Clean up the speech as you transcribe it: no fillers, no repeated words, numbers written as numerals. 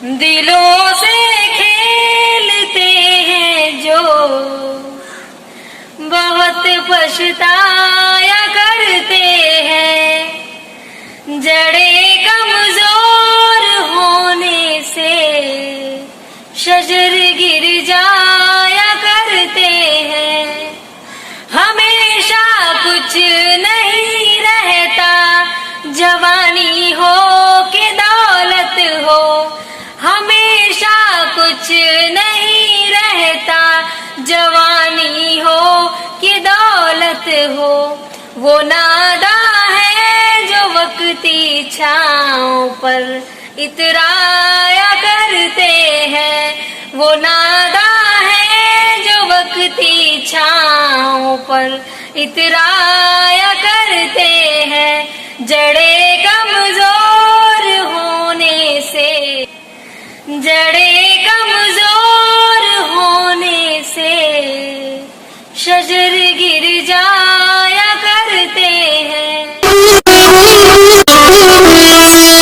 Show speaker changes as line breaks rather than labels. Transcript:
दिलों से खेलते हैं जो बहुत पछताया करते हैं। जड़े कमजोर होने से शजर गिर जाया करते हैं। हमेशा कुछ नहीं रहता, जवानी हो कि दौलत हो, हमेशा कुछ नहीं रहता, जवानी हो कि दौलत हो। वो नादा है जो वक्ती छाँव पर इतराया करते हैं। वो नादा है जो वक्ती छाँव पर इतराया करते हैं। जड़े कमजोर होने से, जड़े कमजोर होने से शजर गिर जा